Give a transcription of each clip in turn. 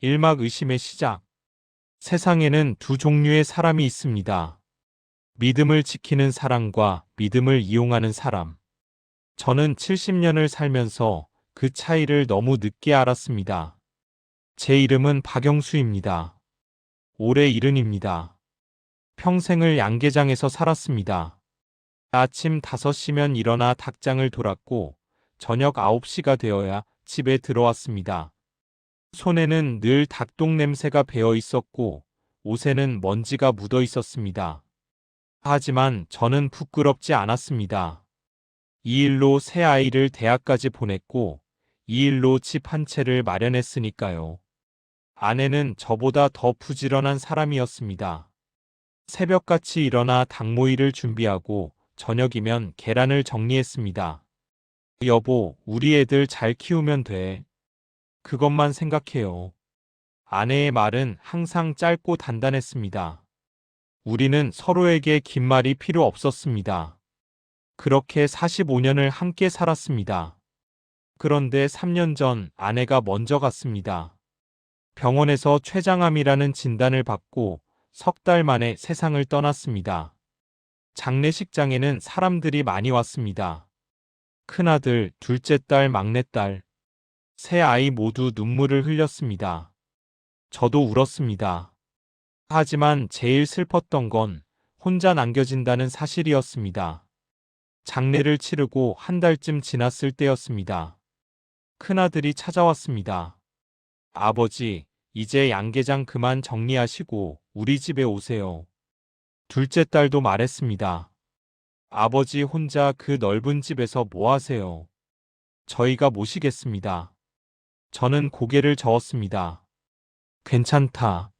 일막 의심의 시작. 세상에는 두 종류의 사람이 있습니다. 믿음을 지키는 사람과 믿음을 이용하는 사람. 저는 70년을 살면서 그 차이를 너무 늦게 알았습니다. 제 이름은 박영수입니다. 올해 70입니다. 평생을 양계장에서 살았습니다. 아침 5시면 일어나 닭장을 돌았고 저녁 9시가 되어야 집에 들어왔습니다. 손에는 늘 닭똥 냄새가 배어 있었고 옷에는 먼지가 묻어 있었습니다. 하지만 저는 부끄럽지 않았습니다. 이 일로 새 아이를 대학까지 보냈고 이 일로 집 한 채를 마련했으니까요. 아내는 저보다 더 부지런한 사람이었습니다. 새벽같이 일어나 닭모이를 준비하고 저녁이면 계란을 정리했습니다. 여보, 우리 애들 잘 키우면 돼. 그것만 생각해요. 아내의 말은 항상 짧고 단단했습니다. 우리는 서로에게 긴 말이 필요 없었습니다. 그렇게 45년을 함께 살았습니다. 그런데 3년 전 아내가 먼저 갔습니다. 병원에서 췌장암이라는 진단을 받고 석 달 만에 세상을 떠났습니다. 장례식장에는 사람들이 많이 왔습니다. 큰아들, 둘째 딸, 막내딸, 세 아이 모두 눈물을 흘렸습니다. 저도 울었습니다. 하지만 제일 슬펐던 건 혼자 남겨진다는 사실이었습니다. 장례를 치르고 한 달쯤 지났을 때였습니다. 큰아들이 찾아왔습니다. 아버지, 이제 양계장 그만 정리하시고 우리 집에 오세요. 둘째 딸도 말했습니다. 아버지 혼자 그 넓은 집에서 뭐 하세요? 저희가 모시겠습니다. 저는 고개를 저었습니다. 괜찮다.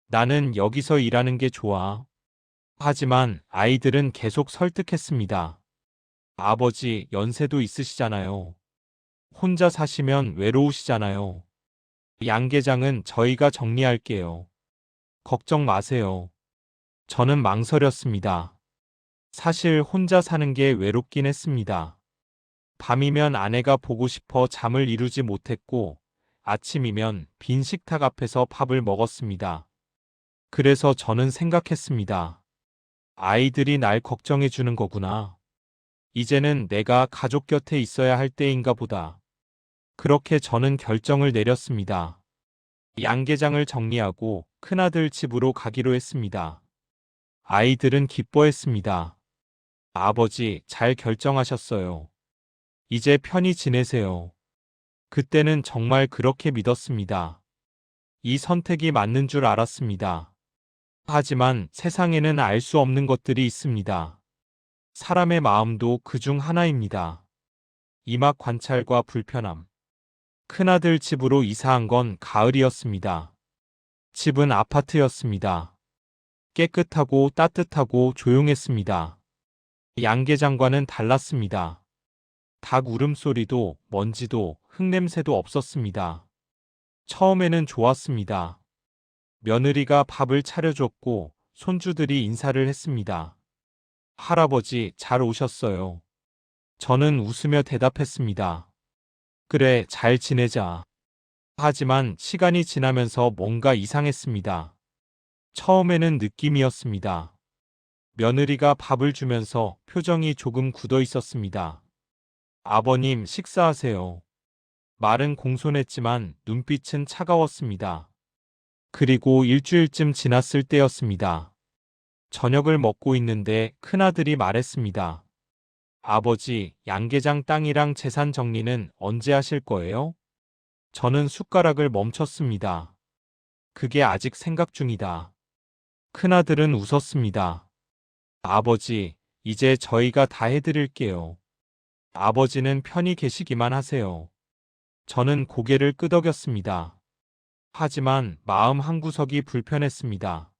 나는 여기서 일하는 게 좋아. 하지만 아이들은 계속 설득했습니다. 아버지, 연세도 있으시잖아요. 혼자 사시면 외로우시잖아요. 양계장은 저희가 정리할게요. 걱정 마세요. 저는 망설였습니다. 사실 혼자 사는 게 외롭긴 했습니다. 밤이면 아내가 보고 싶어 잠을 이루지 못했고, 아침이면 빈 식탁 앞에서 밥을 먹었습니다. 그래서 저는 생각했습니다. 아이들이 날 걱정해 주는 거구나. 이제는 내가 가족 곁에 있어야 할 때인가 보다. 그렇게 저는 결정을 내렸습니다. 양계장을 정리하고 큰아들 집으로 가기로 했습니다. 아이들은 기뻐했습니다. 아버지, 잘 결정하셨어요. 이제 편히 지내세요. 그때는 정말 그렇게 믿었습니다. 이 선택이 맞는 줄 알았습니다. 하지만 세상에는 알 수 없는 것들이 있습니다. 사람의 마음도 그중 하나입니다. 이막 관찰과 불편함. 큰아들 집으로 이사한 건 가을이었습니다. 집은 아파트였습니다. 깨끗하고 따뜻하고 조용했습니다. 양계장과는 달랐습니다. 닭 울음소리도 먼지도 흙냄새도 없었습니다. 처음에는 좋았습니다. 며느리가 밥을 차려줬고 손주들이 인사를 했습니다. 할아버지, 잘 오셨어요. 저는 웃으며 대답했습니다. 그래, 잘 지내자. 하지만 시간이 지나면서 뭔가 이상했습니다. 처음에는 느낌이었습니다. 며느리가 밥을 주면서 표정이 조금 굳어 있었습니다. 아버님, 식사하세요. 말은 공손했지만 눈빛은 차가웠습니다. 그리고 일주일쯤 지났을 때였습니다. 저녁을 먹고 있는데 큰아들이 말했습니다. 아버지, 양계장 땅이랑 재산 정리는 언제 하실 거예요? 저는 숟가락을 멈췄습니다. 그게 아직 생각 중이다. 큰아들은 웃었습니다. 아버지, 이제 저희가 다 해드릴게요. 아버지는 편히 계시기만 하세요. 저는 고개를 끄덕였습니다. 하지만 마음 한구석이 불편했습니다.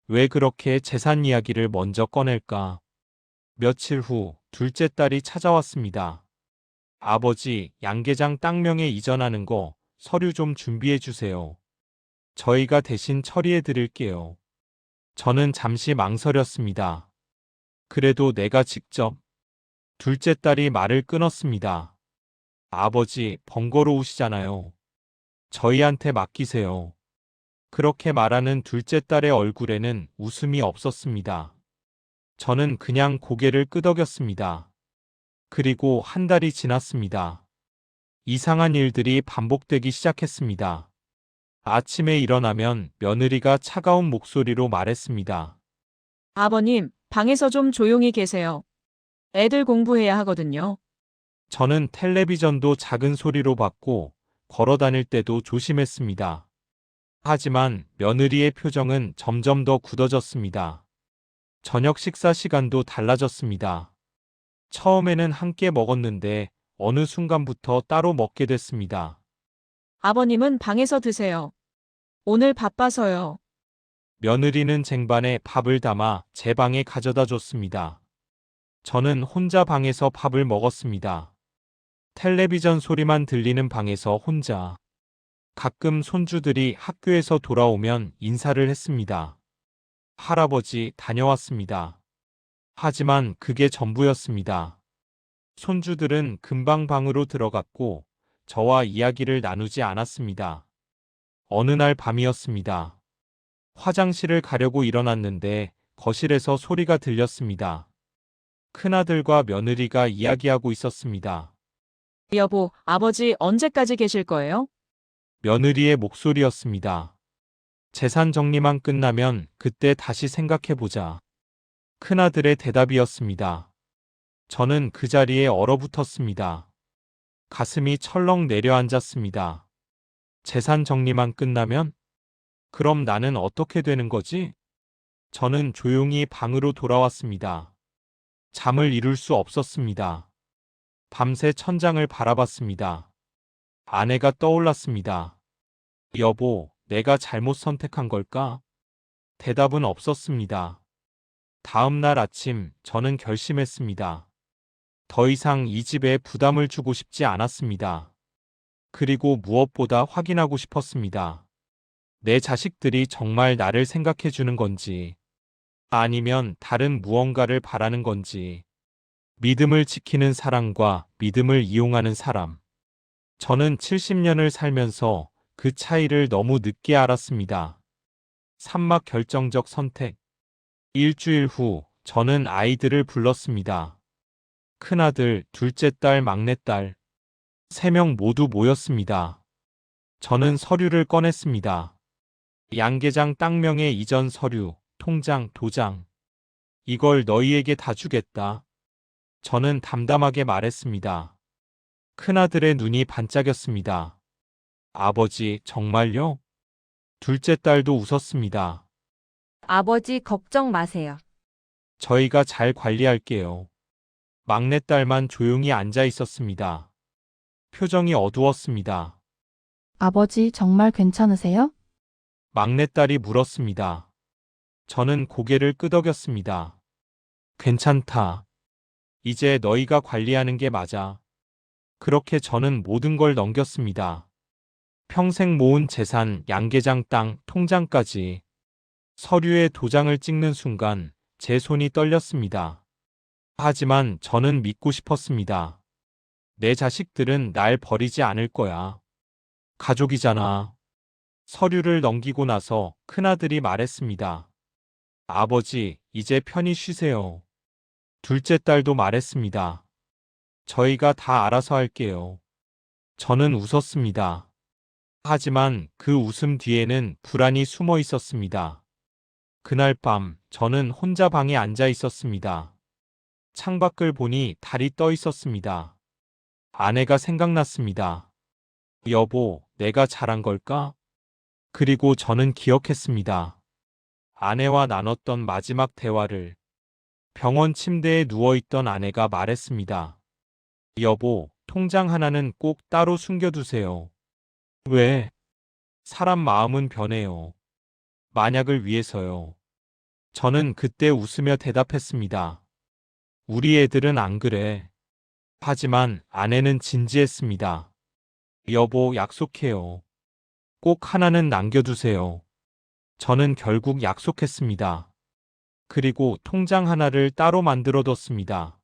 왜 그렇게 재산 이야기를 먼저 꺼낼까? 며칠 후 둘째 딸이 찾아왔습니다. 아버지, 양계장 땅명에 이전하는 거 서류 좀 준비해 주세요. 저희가 대신 처리해 드릴게요. 저는 잠시 망설였습니다. 그래도 내가 직접. 둘째 딸이 말을 끊었습니다. 아버지, 번거로우시잖아요. 저희한테 맡기세요. 그렇게 말하는 둘째 딸의 얼굴에는 웃음이 없었습니다. 저는 그냥 고개를 끄덕였습니다. 그리고 한 달이 지났습니다. 이상한 일들이 반복되기 시작했습니다. 아침에 일어나면 며느리가 차가운 목소리로 말했습니다. 아버님, 방에서 좀 조용히 계세요. 애들 공부해야 하거든요. 저는 텔레비전도 작은 소리로 봤고 걸어 다닐 때도 조심했습니다. 하지만 며느리의 표정은 점점 더 굳어졌습니다. 저녁 식사 시간도 달라졌습니다. 처음에는 함께 먹었는데 어느 순간부터 따로 먹게 됐습니다. 아버님은 방에서 드세요. 오늘 바빠서요. 며느리는 쟁반에 밥을 담아 제 방에 가져다 줬습니다. 저는 혼자 방에서 밥을 먹었습니다. 텔레비전 소리만 들리는 방에서 혼자. 가끔 손주들이 학교에서 돌아오면 인사를 했습니다. 할아버지 다녀왔습니다. 하지만 그게 전부였습니다. 손주들은 금방 방으로 들어갔고 저와 이야기를 나누지 않았습니다. 어느 날 밤이었습니다. 화장실을 가려고 일어났는데 거실에서 소리가 들렸습니다. 큰아들과 며느리가 이야기하고 있었습니다. 여보, 아버지 언제까지 계실 거예요? 며느리의 목소리였습니다. 재산 정리만 끝나면 그때 다시 생각해보자. 큰아들의 대답이었습니다. 저는 그 자리에 얼어붙었습니다. 가슴이 철렁 내려앉았습니다. 재산 정리만 끝나면? 그럼 나는 어떻게 되는 거지? 저는 조용히 방으로 돌아왔습니다. 잠을 이룰 수 없었습니다. 밤새 천장을 바라봤습니다. 아내가 떠올랐습니다. 여보, 내가 잘못 선택한 걸까? 대답은 없었습니다. 다음 날 아침 저는 결심했습니다. 더 이상 이 집에 부담을 주고 싶지 않았습니다. 그리고 무엇보다 확인하고 싶었습니다. 내 자식들이 정말 나를 생각해 주는 건지, 아니면 다른 무언가를 바라는 건지, 믿음을 지키는 사람과 믿음을 이용하는 사람. 저는 70년을 살면서 그 차이를 너무 늦게 알았습니다. 산막 결정적 선택. 일주일 후 저는 아이들을 불렀습니다. 큰아들, 둘째 딸, 막내딸. 3명 모두 모였습니다. 저는 서류를 꺼냈습니다. 양계장 땅명의 이전 서류, 통장, 도장. 이걸 너희에게 다 주겠다. 저는 담담하게 말했습니다. 큰아들의 눈이 반짝였습니다. 아버지, 정말요? 둘째 딸도 웃었습니다. 아버지 걱정 마세요. 저희가 잘 관리할게요. 막내딸만 조용히 앉아 있었습니다. 표정이 어두웠습니다. 아버지 정말 괜찮으세요? 막내딸이 물었습니다. 저는 고개를 끄덕였습니다. 괜찮다. 이제 너희가 관리하는 게 맞아. 그렇게 저는 모든 걸 넘겼습니다. 평생 모은 재산, 양계장 땅, 통장까지. 서류에 도장을 찍는 순간 제 손이 떨렸습니다. 하지만 저는 믿고 싶었습니다. 내 자식들은 날 버리지 않을 거야. 가족이잖아. 서류를 넘기고 나서 큰아들이 말했습니다. 아버지, 이제 편히 쉬세요. 둘째 딸도 말했습니다. 저희가 다 알아서 할게요. 저는 웃었습니다. 하지만 그 웃음 뒤에는 불안이 숨어 있었습니다. 그날 밤 저는 혼자 방에 앉아 있었습니다. 창밖을 보니 달이 떠 있었습니다. 아내가 생각났습니다. 여보, 내가 잘한 걸까? 그리고 저는 기억했습니다. 아내와 나눴던 마지막 대화를. 병원 침대에 누워있던 아내가 말했습니다. 여보, 통장 하나는 꼭 따로 숨겨두세요. 왜? 사람 마음은 변해요. 만약을 위해서요. 저는 그때 웃으며 대답했습니다. 우리 애들은 안 그래. 하지만 아내는 진지했습니다. 여보, 약속해요. 꼭 하나는 남겨두세요. 저는 결국 약속했습니다. 그리고 통장 하나를 따로 만들어뒀습니다.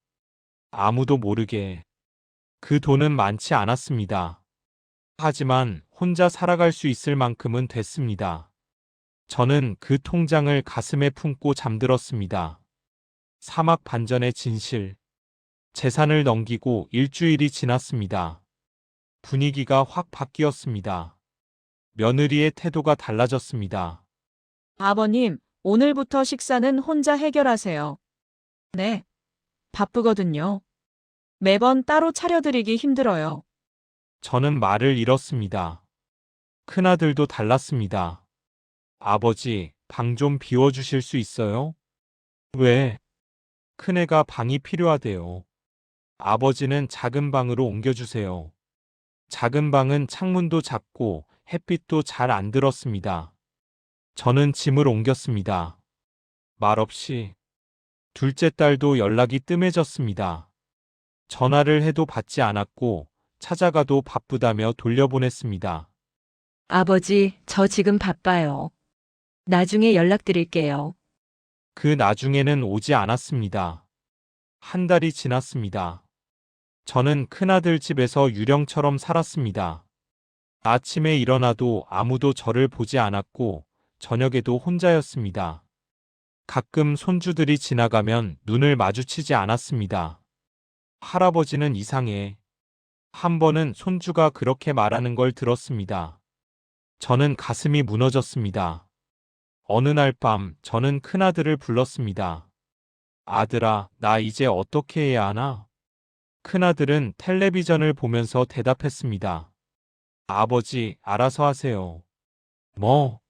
아무도 모르게. 그 돈은 많지 않았습니다. 하지만 혼자 살아갈 수 있을 만큼은 됐습니다. 저는 그 통장을 가슴에 품고 잠들었습니다. 사막 반전의 진실. 재산을 넘기고 일주일이 지났습니다. 분위기가 확 바뀌었습니다. 며느리의 태도가 달라졌습니다. 아버님, 오늘부터 식사는 혼자 해결하세요. 네. 바쁘거든요. 매번 따로 차려드리기 힘들어요. 저는 말을 잃었습니다. 큰아들도 달랐습니다. 아버지, 방 좀 비워주실 수 있어요? 왜? 큰애가 방이 필요하대요. 아버지는 작은 방으로 옮겨주세요. 작은 방은 창문도 작고 햇빛도 잘 안 들었습니다. 저는 짐을 옮겼습니다. 말없이. 둘째 딸도 연락이 뜸해졌습니다. 전화를 해도 받지 않았고 찾아가도 바쁘다며 돌려보냈습니다. 아버지, 저 지금 바빠요. 나중에 연락드릴게요. 그 나중에는 오지 않았습니다. 한 달이 지났습니다. 저는 큰아들 집에서 유령처럼 살았습니다. 아침에 일어나도 아무도 저를 보지 않았고 저녁에도 혼자였습니다. 가끔 손주들이 지나가면 눈을 마주치지 않았습니다. 할아버지는 이상해. 한 번은 손주가 그렇게 말하는 걸 들었습니다. 저는 가슴이 무너졌습니다. 어느 날 밤 저는 큰아들을 불렀습니다. 아들아, 나 이제 어떻게 해야 하나? 큰아들은 텔레비전을 보면서 대답했습니다. 아버지, 알아서 하세요. 뭐?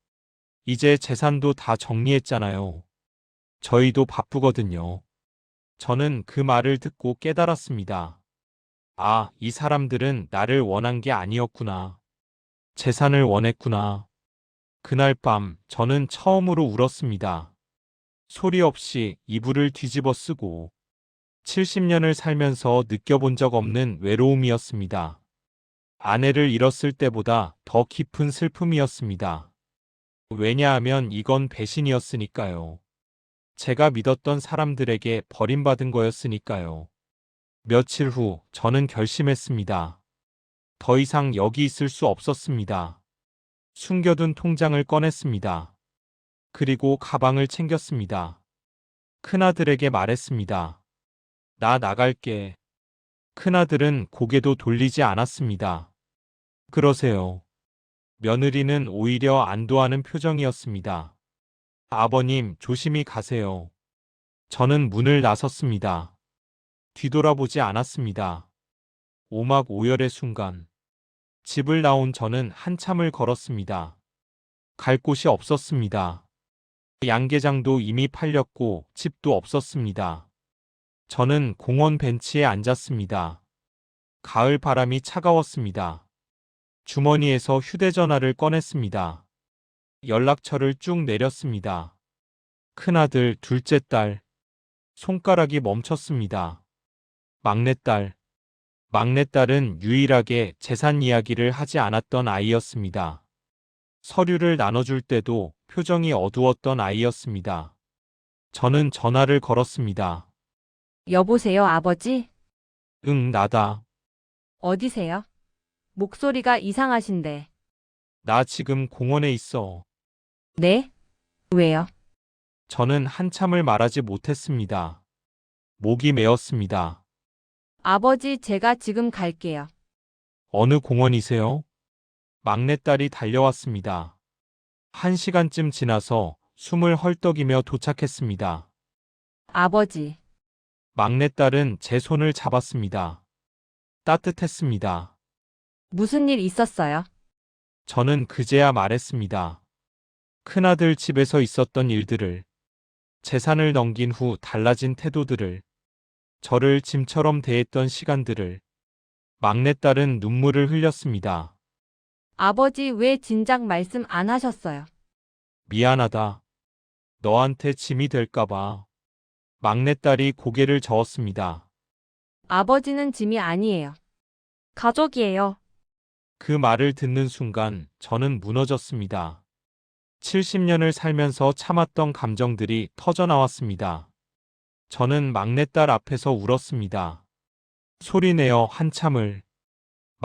이제 재산도 다 정리했잖아요. 저희도 바쁘거든요. 저는 그 말을 듣고 깨달았습니다. 아, 이 사람들은 나를 원한 게 아니었구나. 재산을 원했구나. 그날 밤 저는 처음으로 울었습니다. 소리 없이 이불을 뒤집어 쓰고 70년을 살면서 느껴본 적 없는 외로움이었습니다. 아내를 잃었을 때보다 더 깊은 슬픔이었습니다. 왜냐하면 이건 배신이었으니까요. 제가 믿었던 사람들에게 버림받은 거였으니까요. 며칠 후 저는 결심했습니다. 더 이상 여기 있을 수 없었습니다. 숨겨둔 통장을 꺼냈습니다. 그리고 가방을 챙겼습니다. 큰아들에게 말했습니다. 나 나갈게. 큰아들은 고개도 돌리지 않았습니다. 그러세요. 며느리는 오히려 안도하는 표정이었습니다. 아버님, 조심히 가세요. 저는 문을 나섰습니다. 뒤돌아보지 않았습니다. 오막오열의 순간. 집을 나온 저는 한참을 걸었습니다. 갈 곳이 없었습니다. 양계장도 이미 팔렸고 집도 없었습니다. 저는 공원 벤치에 앉았습니다. 가을 바람이 차가웠습니다. 주머니에서 휴대전화를 꺼냈습니다. 연락처를 쭉 내렸습니다. 큰아들, 둘째 딸. 손가락이 멈췄습니다. 막내딸. 막내딸은 유일하게 재산 이야기를 하지 않았던 아이였습니다. 서류를 나눠줄 때도 표정이 어두웠던 아이였습니다. 저는 전화를 걸었습니다. 여보세요, 아버지? 응, 나다. 어디세요? 목소리가 이상하신데. 나 지금 공원에 있어. 네? 왜요? 저는 한참을 말하지 못했습니다. 목이 메었습니다. 아버지, 제가 지금 갈게요. 어느 공원이세요? 막내딸이 달려왔습니다. 1시간쯤 지나서 숨을 헐떡이며 도착했습니다. 아버지, 막내딸은 제 손을 잡았습니다. 따뜻했습니다. 무슨 일 있었어요? 저는 그제야 말했습니다. 큰아들 집에서 있었던 일들을, 재산을 넘긴 후 달라진 태도들을, 저를 짐처럼 대했던 시간들을. 막내딸은 눈물을 흘렸습니다. 아버지, 왜 진작 말씀 안 하셨어요? 미안하다. 너한테 짐이 될까봐. 막내딸이 고개를 저었습니다. 아버지는 짐이 아니에요. 가족이에요. 그 말을 듣는 순간 저는 무너졌습니다. 70년을 살면서 참았던 감정들이 터져나왔습니다. 저는 막내딸 앞에서 울었습니다. 소리내어 한참을.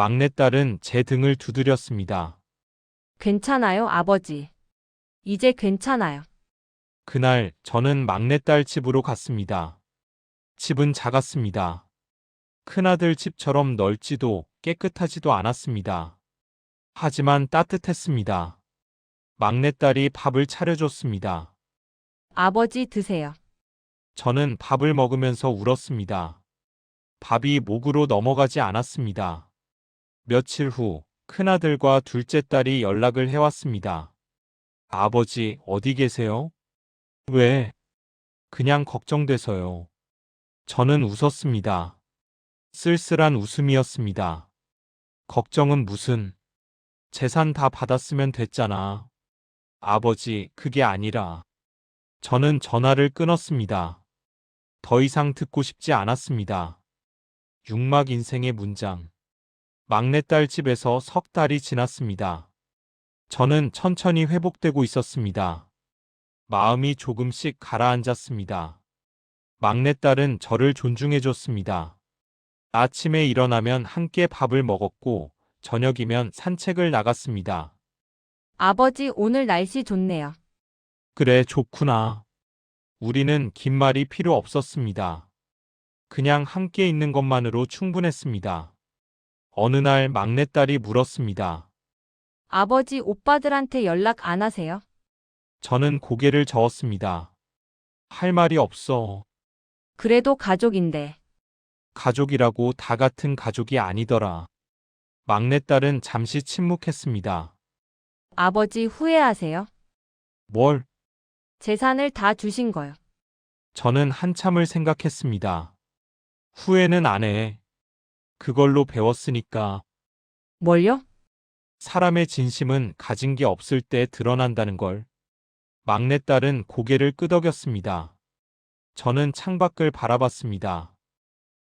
막내딸은 제 등을 두드렸습니다. 괜찮아요, 아버지. 이제 괜찮아요. 그날 저는 막내딸 집으로 갔습니다. 집은 작았습니다. 큰아들 집처럼 넓지도 깨끗하지도 않았습니다. 하지만 따뜻했습니다. 막내딸이 밥을 차려줬습니다. 아버지 드세요. 저는 밥을 먹으면서 울었습니다. 밥이 목으로 넘어가지 않았습니다. 며칠 후 큰아들과 둘째 딸이 연락을 해왔습니다. 아버지, 어디 계세요? 왜? 그냥 걱정돼서요. 저는 웃었습니다. 쓸쓸한 웃음이었습니다. 걱정은 무슨? 재산 다 받았으면 됐잖아. 아버지, 그게 아니라. 저는 전화를 끊었습니다. 더 이상 듣고 싶지 않았습니다. 육막 인생의 문장. 막내딸 집에서 석 달이 지났습니다. 저는 천천히 회복되고 있었습니다. 마음이 조금씩 가라앉았습니다. 막내딸은 저를 존중해줬습니다. 아침에 일어나면 함께 밥을 먹었고, 저녁이면 산책을 나갔습니다. 아버지 오늘 날씨 좋네요. 그래, 좋구나. 우리는 긴 말이 필요 없었습니다. 그냥 함께 있는 것만으로 충분했습니다. 어느 날 막내딸이 물었습니다. 아버지 오빠들한테 연락 안 하세요? 저는 고개를 저었습니다. 할 말이 없어. 그래도 가족인데. 가족이라고 다 같은 가족이 아니더라. 막내딸은 잠시 침묵했습니다. 아버지 후회하세요? 뭘? 재산을 다 주신 거요. 저는 한참을 생각했습니다. 후회는 안 해. 그걸로 배웠으니까. 뭘요? 사람의 진심은 가진 게 없을 때 드러난다는 걸. 막내딸은 고개를 끄덕였습니다. 저는 창밖을 바라봤습니다.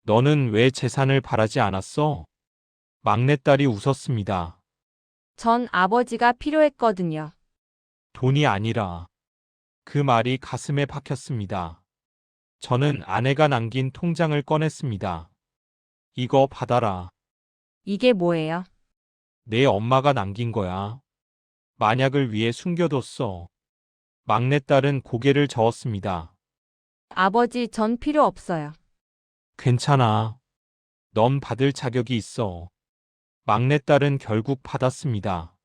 너는 왜 재산을 바라지 않았어? 막내딸이 웃었습니다. 전 아버지가 필요했거든요. 돈이 아니라. 그 말이 가슴에 박혔습니다. 저는 아내가 남긴 통장을 꺼냈습니다. 이거 받아라. 이게 뭐예요? 내 엄마가 남긴 거야. 만약을 위해 숨겨뒀어. 막내딸은 고개를 저었습니다. 아버지 전 필요 없어요. 괜찮아. 넌 받을 자격이 있어. 막내딸은 결국 받았습니다.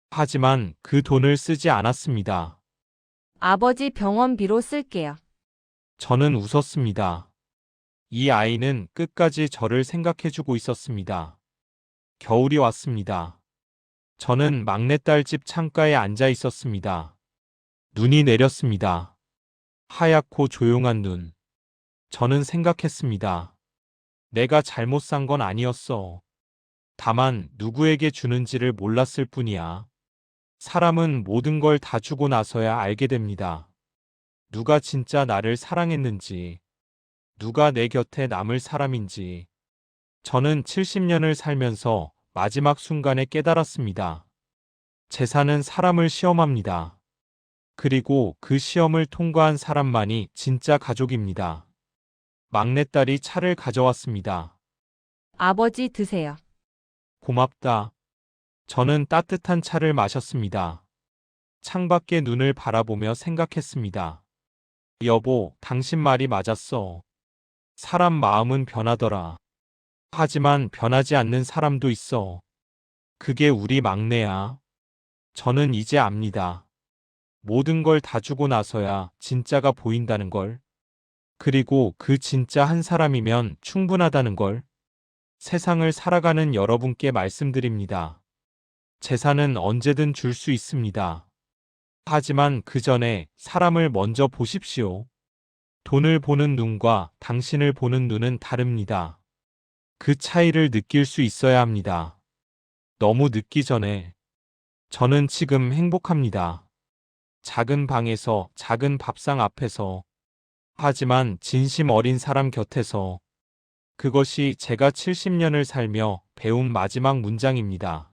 하지만 그 돈을 쓰지 않았습니다. 아버지 병원비로 쓸게요. 저는 웃었습니다. 이 아이는 끝까지 저를 생각해주고 있었습니다. 겨울이 왔습니다. 저는 막내딸 집 창가에 앉아 있었습니다. 눈이 내렸습니다. 하얗고 조용한 눈. 저는 생각했습니다. 내가 잘못 산 건 아니었어. 다만 누구에게 주는지를 몰랐을 뿐이야. 사람은 모든 걸 다 주고 나서야 알게 됩니다. 누가 진짜 나를 사랑했는지, 누가 내 곁에 남을 사람인지. 저는 70년을 살면서 마지막 순간에 깨달았습니다. 재산은 사람을 시험합니다. 그리고 그 시험을 통과한 사람만이 진짜 가족입니다. 막내딸이 차를 가져왔습니다. 아버지 드세요. 고맙다. 저는 따뜻한 차를 마셨습니다. 창밖의 눈을 바라보며 생각했습니다. 여보, 당신 말이 맞았어. 사람 마음은 변하더라. 하지만 변하지 않는 사람도 있어. 그게 우리 막내야. 저는 이제 압니다. 모든 걸 다 주고 나서야 진짜가 보인다는 걸. 그리고 그 진짜 한 사람이면 충분하다는 걸. 세상을 살아가는 여러분께 말씀드립니다. 재산은 언제든 줄 수 있습니다. 하지만 그 전에 사람을 먼저 보십시오. 돈을 보는 눈과 당신을 보는 눈은 다릅니다. 그 차이를 느낄 수 있어야 합니다. 너무 늦기 전에. 저는 지금 행복합니다. 작은 방에서, 작은 밥상 앞에서. 하지만 진심 어린 사람 곁에서. 그것이 제가 70년을 살며 배운 마지막 문장입니다.